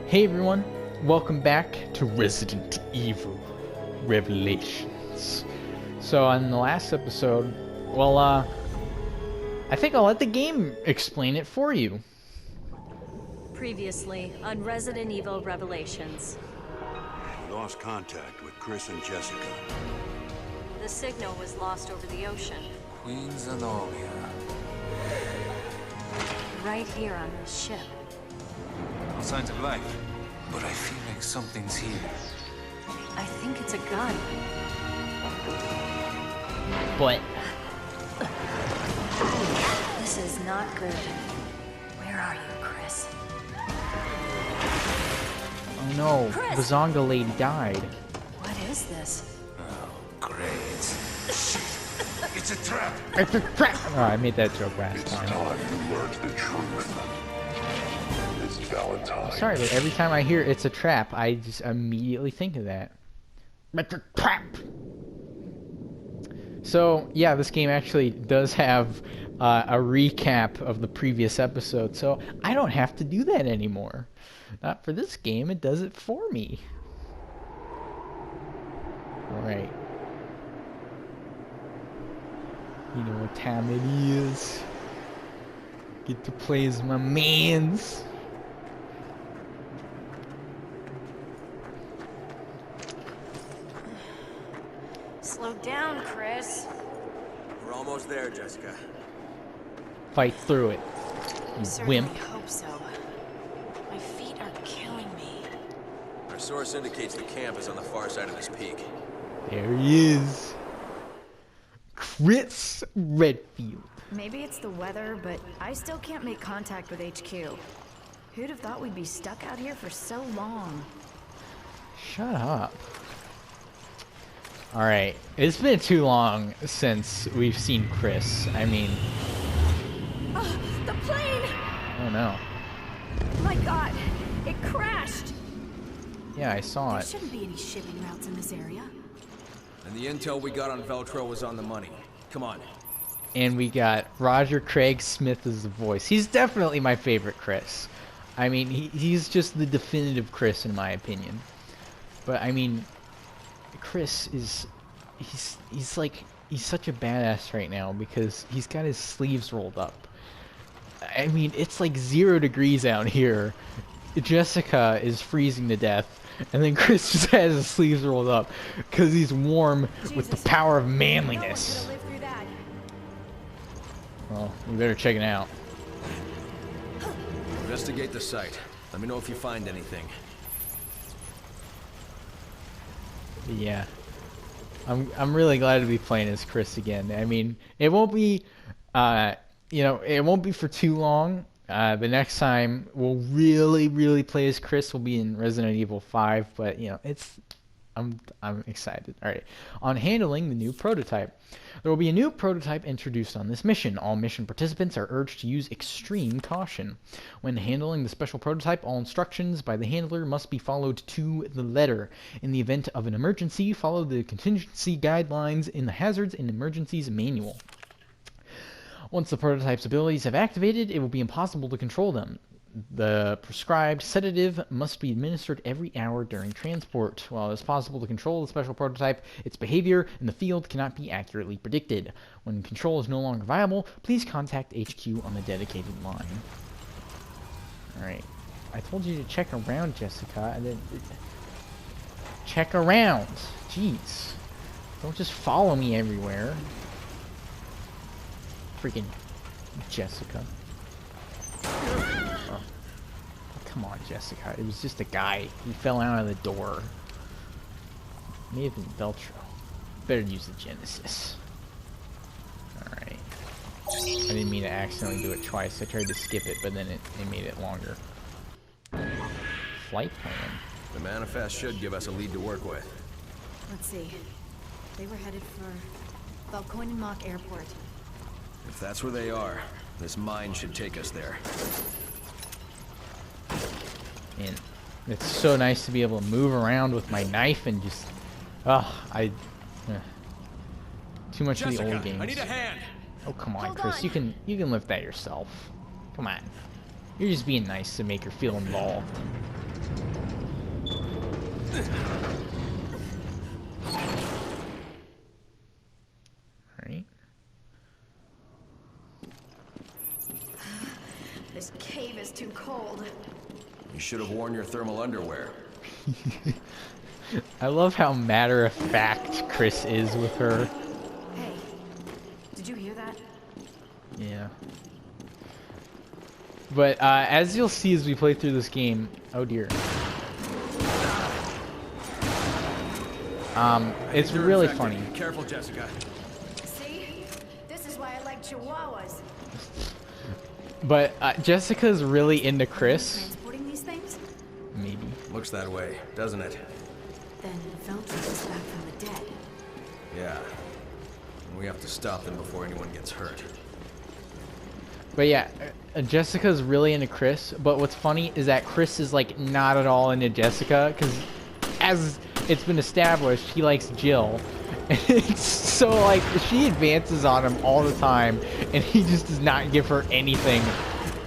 Hey everyone, welcome back to Resident Evil Revelations. So on the last episode, I think I'll let the game explain it for you. Previously on Resident Evil Revelations. We lost contact with Chris and Jessica. The signal was lost over the ocean. Queen Zenobia. Right here on this ship. No signs of life, but I feel like something's here. I think it's a gun. But This is not good. Where are you, Chris? oh no, Chris! the Zonga lady died. What is this? Oh, great. It's a trap. It's a trap! Oh, I made that joke last time. Time to learn the truth. It's Valentine. Sorry, but every time I hear it's a trap, I just immediately think of that. It's a trap! So, yeah, this game actually does have a recap of the previous episode, so I don't have to do that anymore. Not for this game, it does it for me. Alright. You know what time it is. Get to play as my mans. Slow down, Chris. We're almost there, Jessica. Fight through it, you Certainly wimp. hope so. My feet are killing me. Our source indicates the camp is on the far side of this peak. There he is. Chris Redfield. Maybe it's the weather, but I still can't make contact with HQ. Who'd have thought we'd be stuck out here for so long? Shut up. Alright, it's been too long since we've seen Chris. I mean, Oh, the plane! oh no. My god, it crashed! Yeah, I saw There it. shouldn't be any shipping routes in this area. And the intel we got on Veltro was on the money. Come on. And we got Roger Craig Smith as the voice. He's definitely my favorite Chris. I mean, he's just the definitive Chris in my opinion. But I mean, Chris is, he's such a badass right now because he's got his sleeves rolled up. I mean, it's like 0 degrees out here. Jessica is freezing to death. And then Chris just has his sleeves rolled up because he's warm with the power of manliness. No one's gonna live through that. Well, we better check it out. Investigate the site. Let me know if you find anything. But yeah, I'm really glad to be playing as Chris again. I mean, it won't be, it won't be for too long. The next time we'll really play as Chris will be in Resident Evil 5. But you know, I'm excited. All right, on handling the new prototype. There will be a new prototype introduced on this mission. All mission participants are urged to use extreme caution. When handling the special prototype, all instructions by the handler must be followed to the letter. In the event of an emergency, follow the contingency guidelines in the Hazards and Emergencies Manual. Once the prototype's abilities have activated, it will be impossible to control them. The prescribed sedative must be administered every hour during transport. While it is possible to control the special prototype, its behavior in the field cannot be accurately predicted. When control is no longer viable, please contact HQ on the dedicated line. Alright. I told you to check around, Jessica. Check around! Jeez. Don't just follow me everywhere. Freaking Jessica. Oh. Come on, Jessica. It was just a guy. He fell out of the door. May have been Veltro. Better use the Genesis. Alright. I didn't mean to accidentally do it twice. I tried to skip it, but then it made it longer. Flight plan. The manifest should give us a lead to work with. Let's see. They were headed for Valkoinen Airport. If that's where they are, this mine should take us there. And it's so nice to be able to move around with my knife and just... too much of the old games. I need a hand. Oh, come on, Hold Chris. on. You can lift that yourself. Come on. You're just being nice to make her feel involved. Alright. This cave is too cold. You should have worn your thermal underwear. I love how matter-of-fact Chris is with her. Hey, did you hear that? Yeah. But as you'll see as we play through this game, oh dear. It's You're really infected. funny. Careful, Jessica. See? This is why I like chihuahuas. But Jessica's really into Chris. Transporting these things? Maybe. Looks that way, doesn't it? Then Veltro is back from the dead. Yeah. We have to stop them before anyone gets hurt. But yeah, Jessica's really into Chris. But what's funny is that Chris is like not at all into Jessica, because as it's been established, he likes Jill. And it's so like she advances on him all the time, and he just does not give her anything.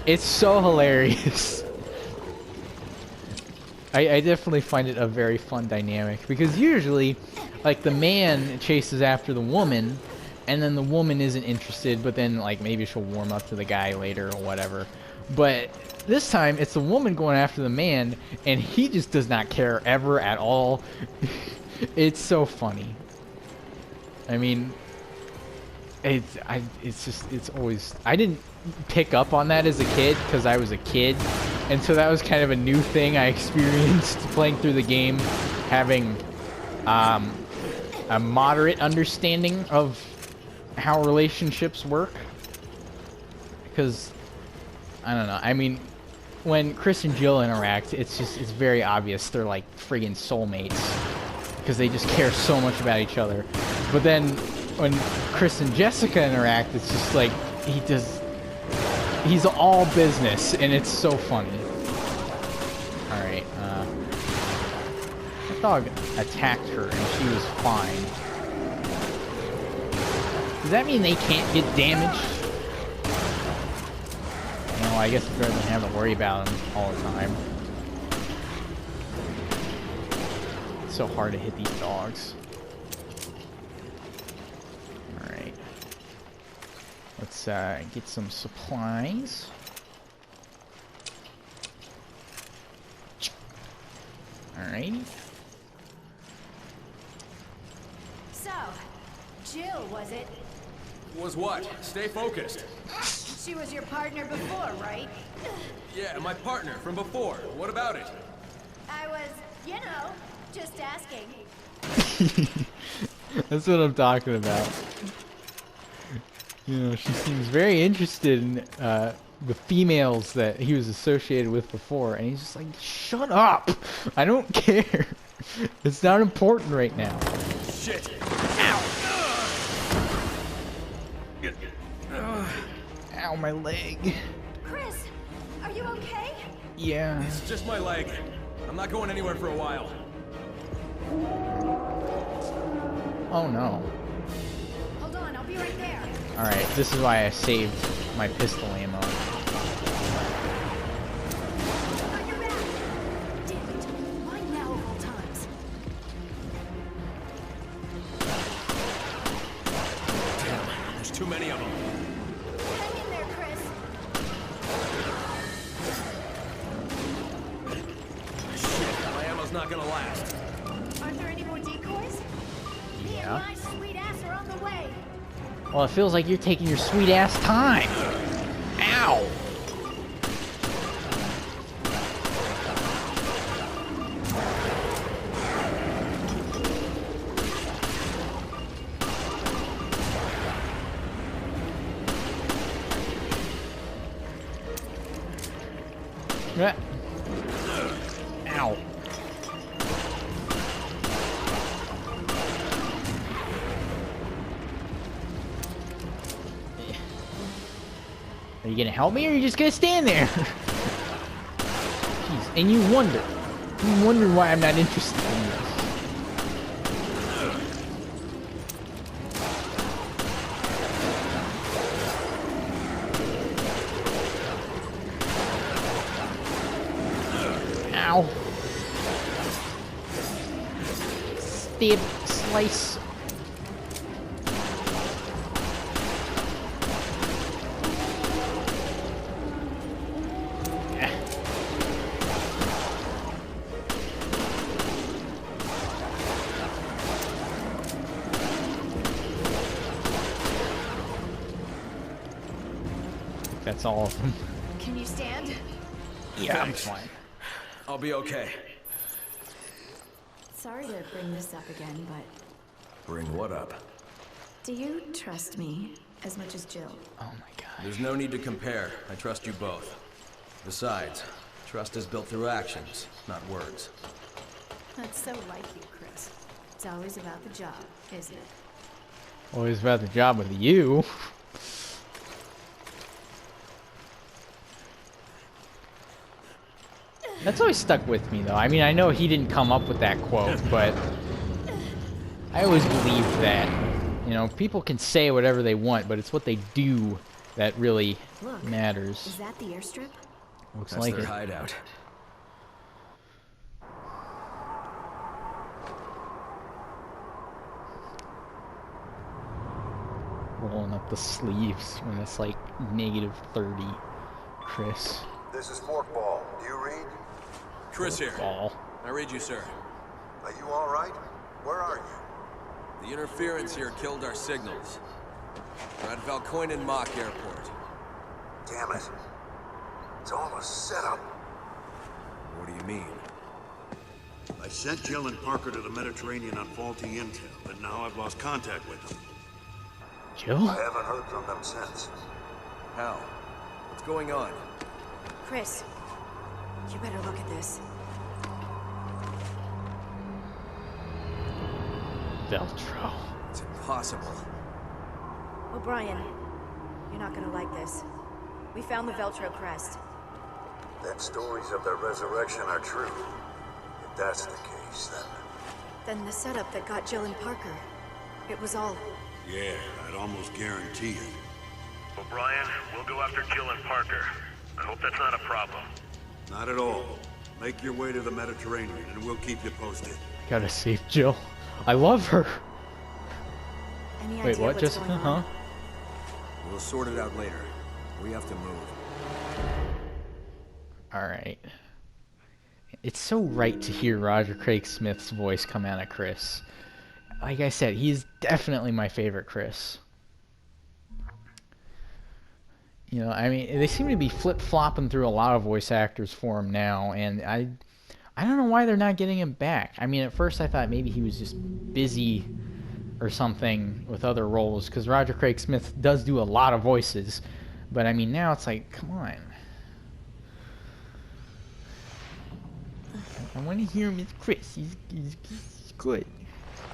It's so hilarious. I definitely find it a very fun dynamic, because usually, like, the man chases after the woman, and then the woman isn't interested, but then, like, maybe she'll warm up to the guy later or whatever. But this time, it's the woman going after the man, and he just does not care ever at all. It's so funny. I mean, it's always, I didn't pick up on that as a kid because I was a kid, and so that was kind of a new thing I experienced playing through the game, having a moderate understanding of how relationships work. Because I don't know, I mean, when Chris and Jill interact, it's very obvious they're like friggin' soulmates, because they just care so much about each other. But then when Chris and Jessica interact, it's just like he's all business, and it's so funny. Alright, the dog attacked her and she was fine. Does that mean they can't get damaged? You know, I guess it's better than having to worry about them all the time. It's so hard to hit these dogs. Alright. Let's get some supplies. Alrighty. So, Jill, was it? Was what? Stay focused. She was your partner before, right? Yeah, my partner from before. What about it? I was, you know, just asking. That's what I'm talking about. You know, she seems very interested in the females that he was associated with before, and he's just like, shut up! I don't care. It's not important right now. Shit. Ow, my leg. Chris, are you okay? Yeah. It's just my leg. I'm not going anywhere for a while. Oh no. Hold on, I'll be right there. Alright, this is why I saved my pistol ammo. On your back. Damn it. Why now of all times? Damn, there's too many of them. Hang in there, Chris. Shit, my ammo's not gonna last. Aren't there any more decoys? Me and Yeah. my sweet ass are on the way. Well, it feels like you're taking your sweet ass time. Ow! Yeah. Ow. Are you gonna help me, or are you just gonna stand there? Jeez, and you wonder why I'm not interested in this. Ow. stab, slice. That's all of them. Can you stand? Yeah, I'm Thanks. fine. I'll be okay. Sorry to bring this up again, but Bring what up? do you trust me as much as Jill? Oh my god. There's no need to compare. I trust you both. Besides, trust is built through actions, not words. That's so like you, Chris. It's always about the job, isn't it? Always about the job with you. That's always stuck with me, though. I mean, I know he didn't come up with that quote, but I always believed that. You know, people can say whatever they want, but it's what they do that really Look, matters. is that the airstrip? Looks That's like their it. hideout. Rolling up the sleeves when it's like -30. Chris. This is Forkball. Do you read? Chris here. Ball. I read you, sir. Are you all right? Where are you? The interference here killed our signals. We're at Valkoinen Mock Airport. Damn it. It's all a setup. What do you mean? I sent Jill and Parker to the Mediterranean on faulty intel, but now I've lost contact with them. Jill? I haven't heard from them since. How? What's going on? Chris, you better look at this. Veltro. It's impossible. O'Brien, you're not gonna like this. We found the Veltro crest. Then stories of their resurrection are true. If that's the case, Then the setup that got Jill and Parker. It was all... Yeah, I'd almost guarantee it. O'Brien, we'll go after Jill and Parker. I hope that's not a problem. Not at all. Make your way to the Mediterranean, and we'll keep you posted. Gotta save Jill. I love her. Any Wait, idea what, what's Jessica? going on? Huh? We'll sort it out later. We have to move. Alright. It's so right to hear Roger Craig Smith's voice come out of Chris. Like I said, he's definitely my favorite Chris. You know, I mean, they seem to be flip-flopping through a lot of voice actors for him now, and I don't know why they're not getting him back. I mean, at first I thought maybe he was just busy or something with other roles, because Roger Craig Smith does do a lot of voices. But I mean, now it's like, come on. I want to hear him as Chris. He's good.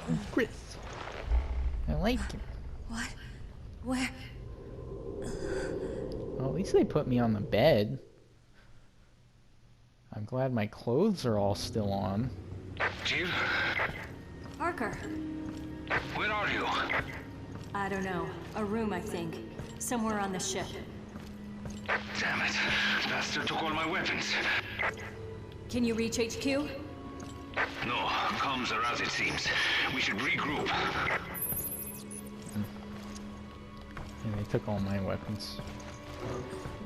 He's Chris. I like him. What? Where? Well, at least they put me on the bed. I'm glad my clothes are all still on. Jill, Parker. where are you? I don't know. A room, I think. Somewhere on the ship. Damn it. Bastard took all my weapons. Can you reach HQ? No, comms are out, it seems. We should regroup. And they took all my weapons.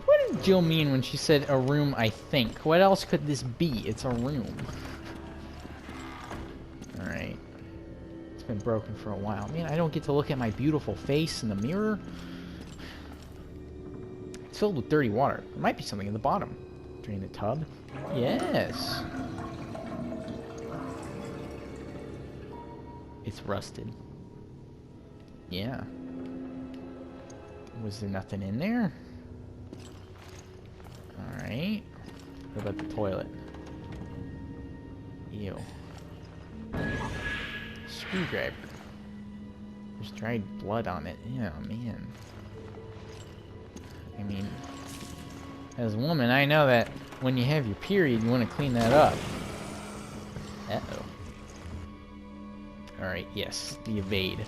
What did Jill mean when she said a room, I think? What else could this be? It's a room. Alright. It's been broken for a while. Man, I don't get to look at my beautiful face in the mirror. It's filled with dirty water. There might be something in the bottom. Drain the tub. Yes. It's rusted. Yeah. Was there nothing in there? Alright. What about the toilet? Ew. Screwdriver. There's dried blood on it. Yeah, man. I mean, as a woman, I know that when you have your period, you want to clean that up. Uh-oh. Alright, yes, the evade.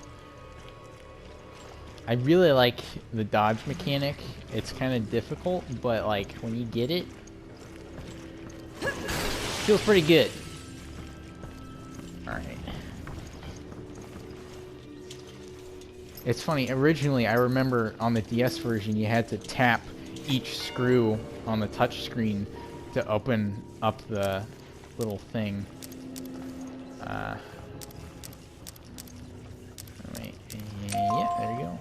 I really like the dodge mechanic. It's kind of difficult, but like when you get it, feels pretty good. Alright. It's funny, originally I remember on the DS version you had to tap each screw on the touch screen to open up the little thing. Wait, yeah, there you go.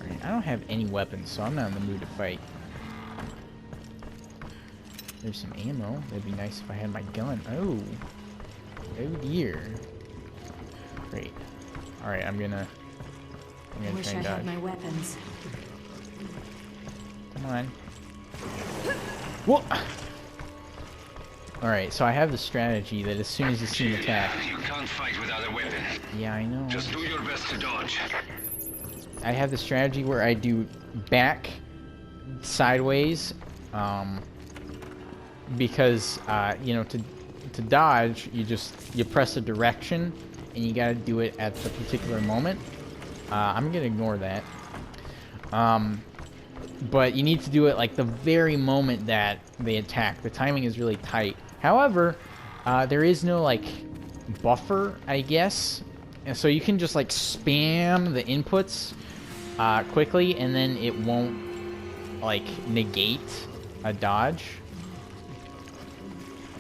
Alright, I don't have any weapons, so I'm not in the mood to fight. There's some ammo. That'd be nice if I had my gun. Oh. Oh dear. Great. Alright, I'm gonna I wish try I and had dodge. my weapons. Come on. Whoa! Alright, so I have the strategy that as soon as you see an attack... You can't fight without a weapon. Yeah, I know. Just do your best to dodge. I have the strategy where I do back, sideways, because, you know, to dodge, you press a direction, and you gotta do it at the particular moment. I'm gonna ignore that. But you need to do it like the very moment that they attack. The timing is really tight. However, there is no like buffer, I guess. And so you can just like spam the inputs quickly, and then it won't like negate a dodge.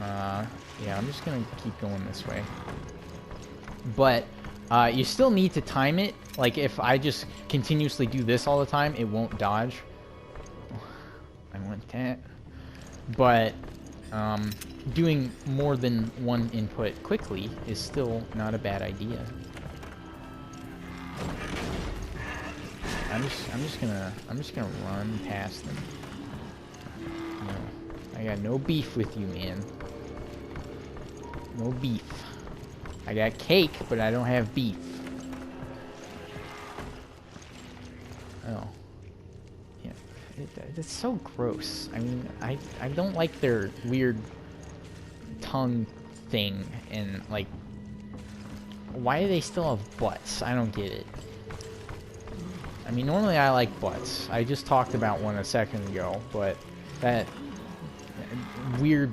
Yeah, I'm just gonna keep going this way. But you still need to time it. Like if I just continuously do this all the time, it won't dodge. I want that. But doing more than one input quickly is still not a bad idea. I'm just gonna run past them. No, I got no beef with you, man. No beef. I got cake, but I don't have beef. Oh. Yeah. It's so gross. I mean, I don't like their weird tongue thing, and like, why do they still have butts? I don't get it. I mean, normally I like butts. I just talked about one a second ago, but that weird,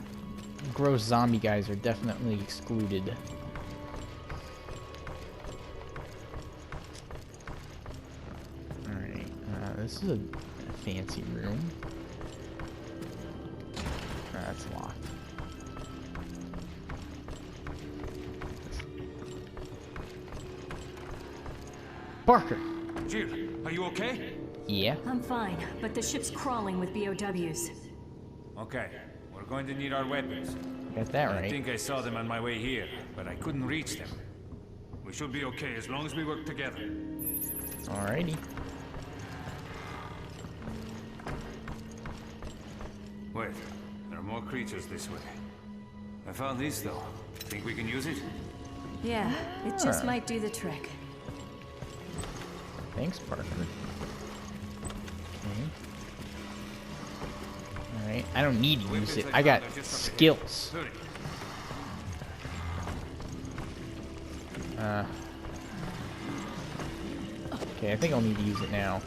gross zombie guys are definitely excluded. Alright, this is a fancy room. That's locked. Parker! Jill, are you okay? Yeah? I'm fine, but the ship's crawling with BOWs. Okay, we're going to need our weapons. Got that I right. think I saw them on my way here, but I couldn't reach them. We should be okay as long as we work together. Alrighty. Wait, there are more creatures this way. I found this though. Think we can use it? Yeah, it just Huh. might do the trick. Thanks, Parker. Okay. Alright, I don't need to use it. I got skills. Hurry. Okay, I think I'll need to use it now.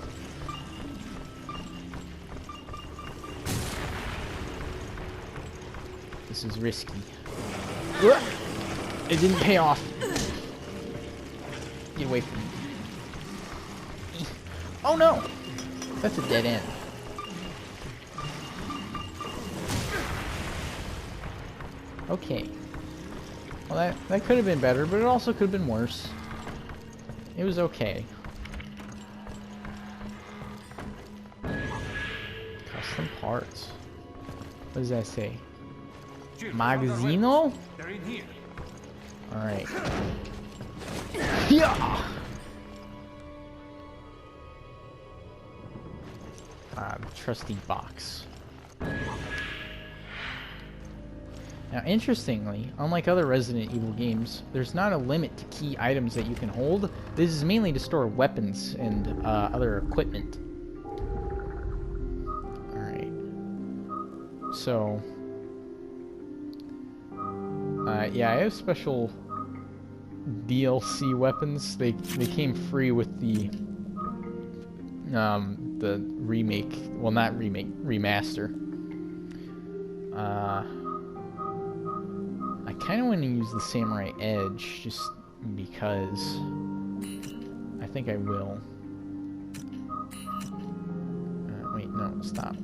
This is risky. It didn't pay off. Get away from me. Oh no! That's a dead end. Okay. Well, that could have been better, but it also could have been worse. It was okay. Custom parts. What does that say? Jill, we found our Magazino? weapons. They're in here. Alright. Yeah! The trusty box. Now, interestingly, unlike other Resident Evil games, there's not a limit to key items that you can hold. This is mainly to store weapons and other equipment. Alright. So... yeah, I have special DLC weapons. They came free with the remake. Well, not remake, remaster. I kind of want to use the Samurai Edge just because think I will. Wait, no, stop.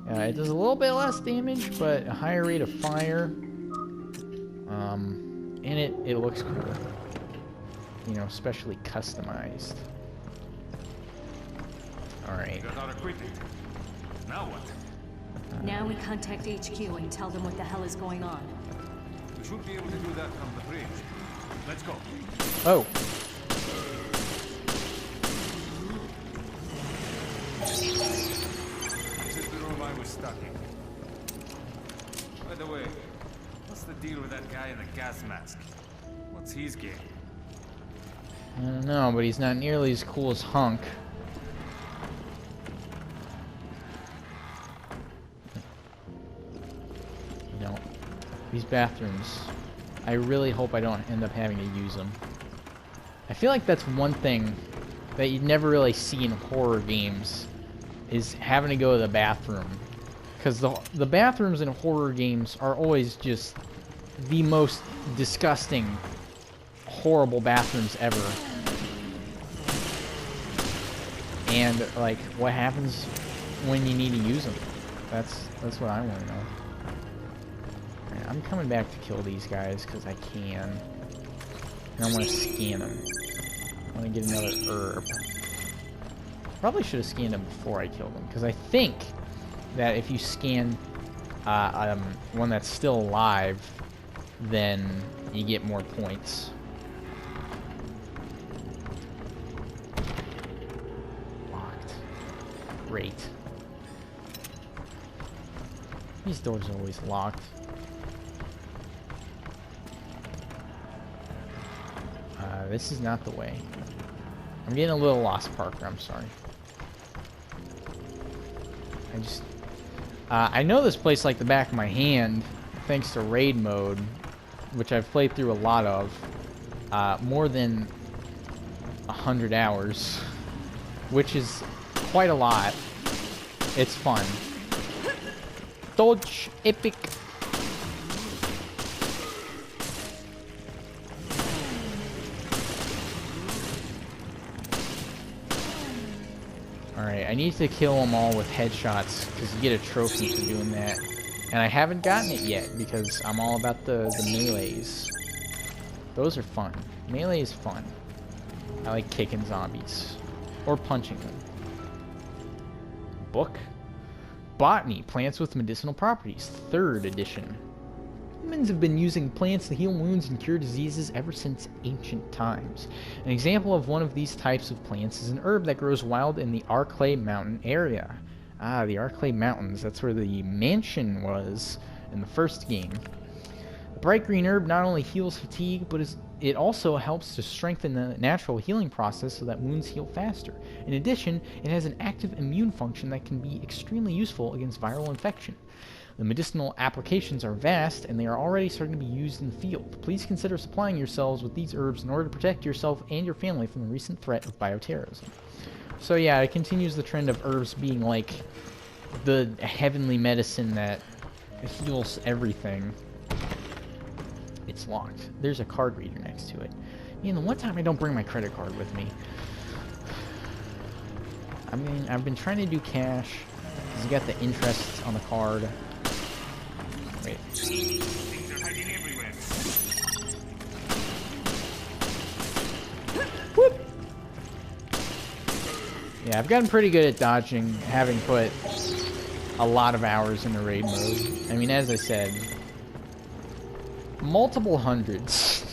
It does a little bit less damage, but a higher rate of fire. And it looks cool. You know, especially customized. Alright. Got our equipment. Now what? Now we contact HQ and tell them what the hell is going on. We should be able to do that from the bridge. Let's go. Oh. This is the room I was stuck in. By the way, what's the deal with that guy in the gas mask? What's his game? I don't know, but he's not nearly as cool as Hunk. You know, these bathrooms, I really hope I don't end up having to use them. I feel like that's one thing that you never really see in horror games, is having to go to the bathroom. Because the bathrooms in horror games are always just the most disgusting, horrible bathrooms ever. And, like, what happens when you need to use them? That's what I want to know. Alright, I'm coming back to kill these guys because I can. And I want to scan them. I want to get another herb. Probably should have scanned them before I killed them, because I think that if you scan one that's still alive, then you get more points. Locked. Great. These doors are always locked. This is not the way. I'm getting a little lost, Parker. I'm sorry. I know this place like the back of my hand, thanks to raid mode, which I've played through a lot of, more than 100 hours, which is quite a lot. It's fun. Dodge epic. Alright, I need to kill them all with headshots, because you get a trophy for doing that. And I haven't gotten it yet, because I'm all about the melees. Those are fun. Melee is fun. I like kicking zombies. Or punching them. Book? Botany, Plants with Medicinal Properties, 3rd edition. Humans have been using plants to heal wounds and cure diseases ever since ancient times. An example of one of these types of plants is an herb that grows wild in the Arclay Mountain area. Ah, the Arclay Mountains, that's where the mansion was in the first game. The bright green herb not only heals fatigue, but it also helps to strengthen the natural healing process so that wounds heal faster. In addition, it has an active immune function that can be extremely useful against viral infection. The medicinal applications are vast, and they are already starting to be used in the field. Please consider supplying yourselves with these herbs in order to protect yourself and your family from the recent threat of bioterrorism. So yeah, it continues the trend of herbs being like the heavenly medicine that heals everything. It's locked. There's a card reader next to it. Man, the one time I don't bring my credit card with me. I mean, I've been trying to do cash, because you got the interest on the card. Wait. Things are hiding everywhere. Whoop! Yeah, I've gotten pretty good at dodging, having put a lot of hours into raid mode. I mean, as I said, multiple hundreds.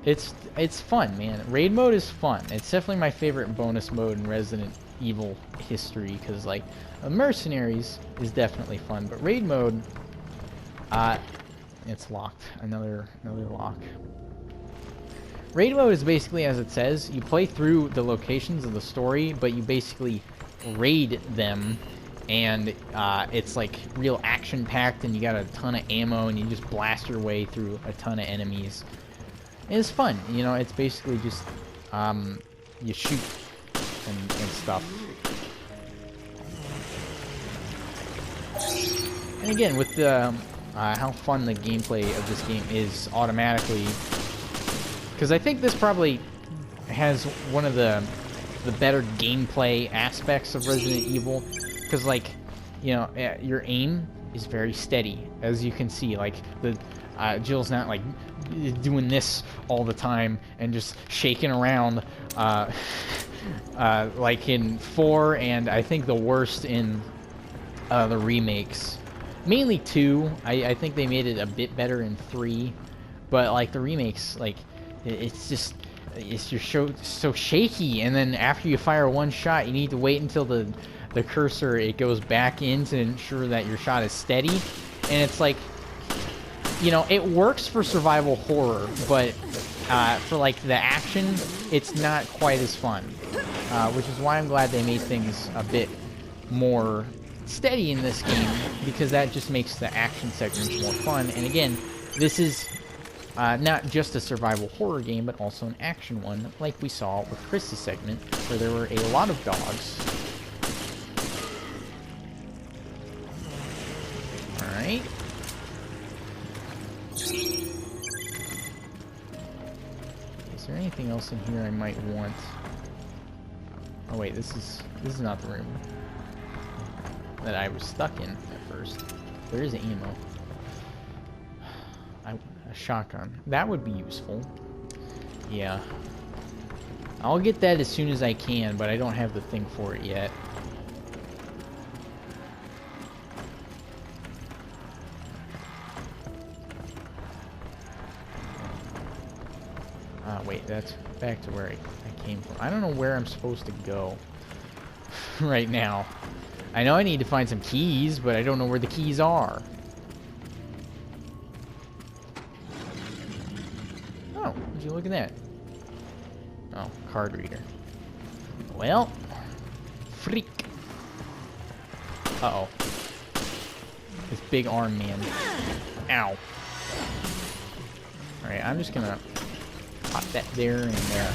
It's fun, man. Raid mode is fun. It's definitely my favorite bonus mode in Resident Evil history, because like Mercenaries is definitely fun, but raid mode, it's locked. Another lock. Raid mode is basically, as it says, you play through the locations of the story, but you basically raid them, and it's like real action packed, and you got a ton of ammo, and you just blast your way through a ton of enemies. And it's fun, you know. It's basically just you shoot and stuff. And again, with the how fun the gameplay of this game is automatically, because I think this probably has one of the better gameplay aspects of Resident Evil, because like, you know, your aim is very steady, as you can see. Like the Jill's not like doing this all the time and just shaking around like in 4, and I think the worst in the remakes. Mainly 2. I think they made it a bit better in 3, but like the remakes, like it's just you're so shaky, and then after you fire one shot, you need to wait until the cursor it goes back in to ensure that your shot is steady, and it's like, you know, it works for survival horror, but for like the action, it's not quite as fun, which is why I'm glad they made things a bit more steady in this game, because that just makes the action segments more fun. And again, this is not just a survival horror game, but also an action one, like we saw with Chris's segment, where there were a lot of dogs. Alright. Is there anything else in here I might want? Oh wait, this is not the room that I was stuck in at first. There is ammo. A shotgun. That would be useful. Yeah. I'll get that as soon as I can, but I don't have the thing for it yet. Wait, that's back to where I came from. I don't know where I'm supposed to go right now. I know I need to find some keys, but I don't know where the keys are. Oh, would you look at that? Oh, card reader. Well, freak. Uh-oh. This big arm man. Ow. Alright, I'm just gonna pop that there and there.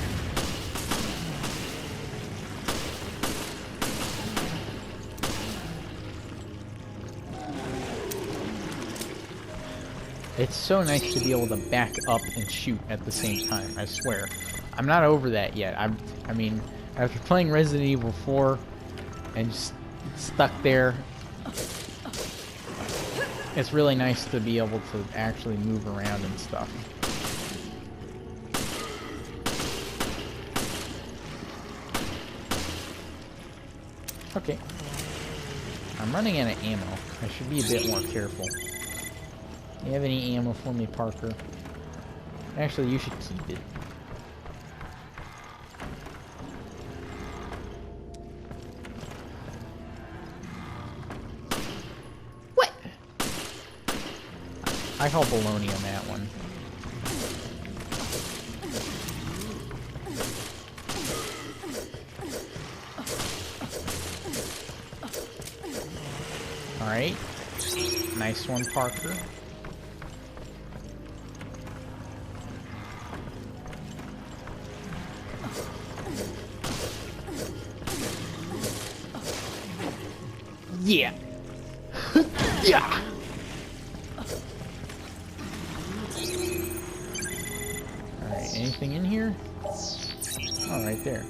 It's so nice to be able to back up and shoot at the same time, I swear. I'm not over that yet. I mean, after playing Resident Evil 4 and just stuck there, it's really nice to be able to actually move around and stuff. Okay. I'm running out of ammo. I should be a bit more careful. Do you have any ammo for me, Parker? Actually, you should keep it. What? I call baloney on that one. Alright. Nice one, Parker. Yeah. Yeah. Alright, anything in here? Oh, right there.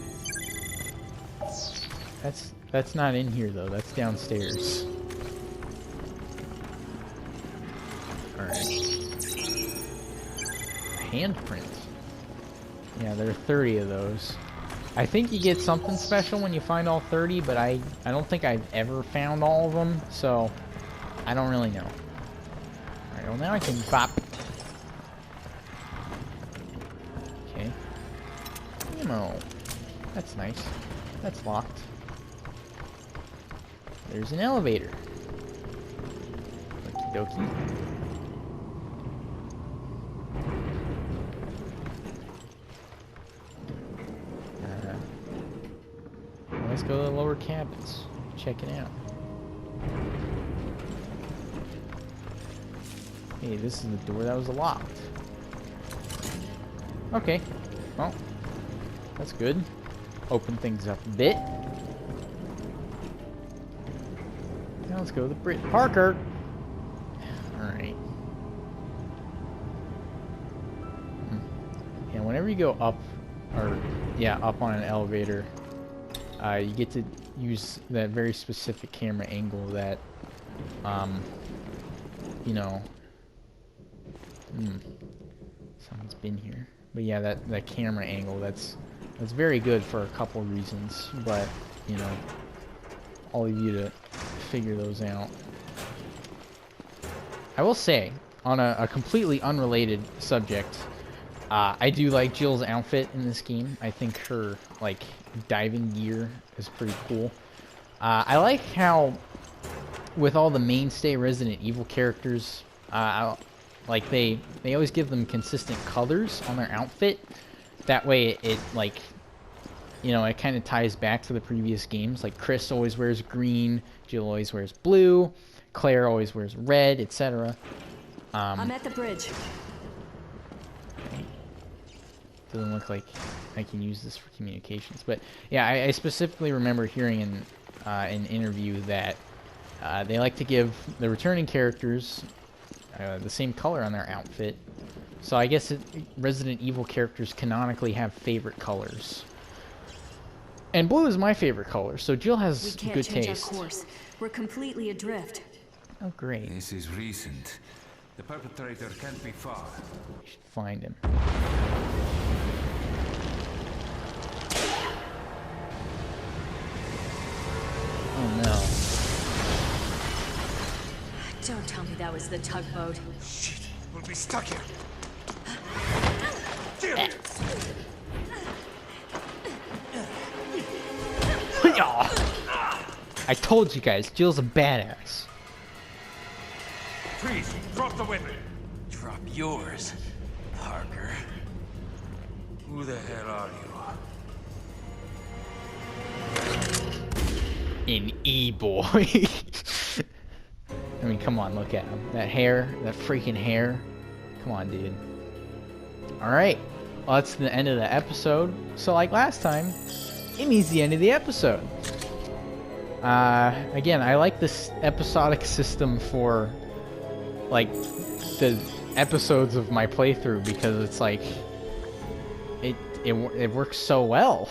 That's not in here though, that's downstairs. Alright. Handprint. Yeah, there are 30 of those. I think you get something special when you find all 30, but I don't think I've ever found all of them, so I don't really know. Alright, well now I can bop. Okay. Ammo. That's nice. That's locked. There's an elevator. Okie dokie. Let's go to the lower cabins. Check it out. Hey, this is the door that was locked. Okay. Well, that's good. Open things up a bit. Now let's go to the bridge. Parker! Alright. And whenever you go up, or yeah, up on an elevator, you get to use that very specific camera angle that, you know, someone's been here. But yeah, that camera angle, that's very good for a couple reasons, but, you know, I'll leave you to figure those out. I will say, on a completely unrelated subject, I do like Jill's outfit in this game. I think her, like, diving gear is pretty cool. I like how, with all the mainstay Resident Evil characters, like, they always give them consistent colors on their outfit. That way, it like, you know, it kind of ties back to the previous games. Like, Chris always wears green, Jill always wears blue, Claire always wears red, etc. I'm at the bridge. Doesn't look like I can use this for communications, but yeah, I specifically remember hearing in an interview that they like to give the returning characters the same color on their outfit. So I guess Resident Evil characters canonically have favorite colors. And blue is my favorite color, so Jill has We can't good change taste. our course. We're completely adrift. Oh, great. This is recent. The perpetrator can't be far. We should find him. Oh no. Don't tell me that was the tugboat. Shit, we'll be stuck here. I told you guys, Jill's a badass. Freeze! Drop the weapon! Drop yours, Parker. Who the hell are you? An E-boy. I mean, come on, look at him. That hair, that freaking hair. Come on, dude. Alright. Well, that's the end of the episode. So, like last time, it means the end of the episode. Again, I like this episodic system for, like, the episodes of my playthrough because it's like, it works so well.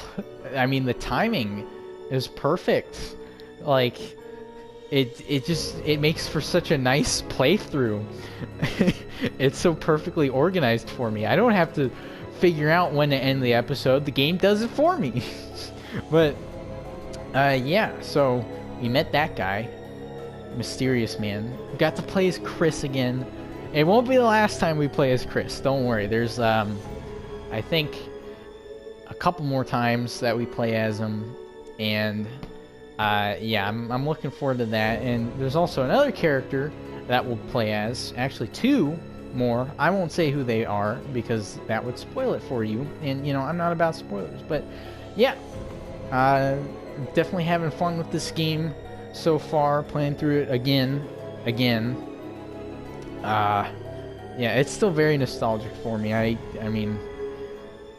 I mean, the timing is perfect. Like, it makes for such a nice playthrough. It's so perfectly organized for me. I don't have to figure out when to end the episode. The game does it for me. But yeah, so we met that guy, Mysterious Man. We got to play as Chris again. It won't be the last time we play as Chris. Don't worry. There's I think a couple more times that we play as him, and yeah, I'm looking forward to that. And there's also another character that we'll play as. Actually, two more. I won't say who they are because that would spoil it for you. And you know, I'm not about spoilers, but yeah, definitely having fun with this game so far. Playing through it again. Yeah, it's still very nostalgic for me. I mean,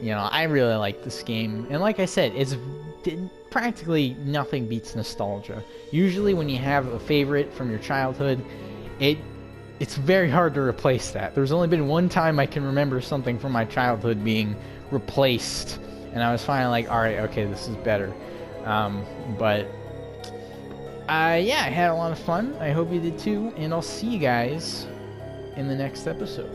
you know, I really like this game, and like I said, it's practically nothing beats nostalgia. Usually when you have a favorite from your childhood, it's very hard to replace that. There's only been one time I can remember something from my childhood being replaced, and I was finally like, alright, okay, this is better. But yeah, I had a lot of fun. I hope you did too, and I'll see you guys in the next episode.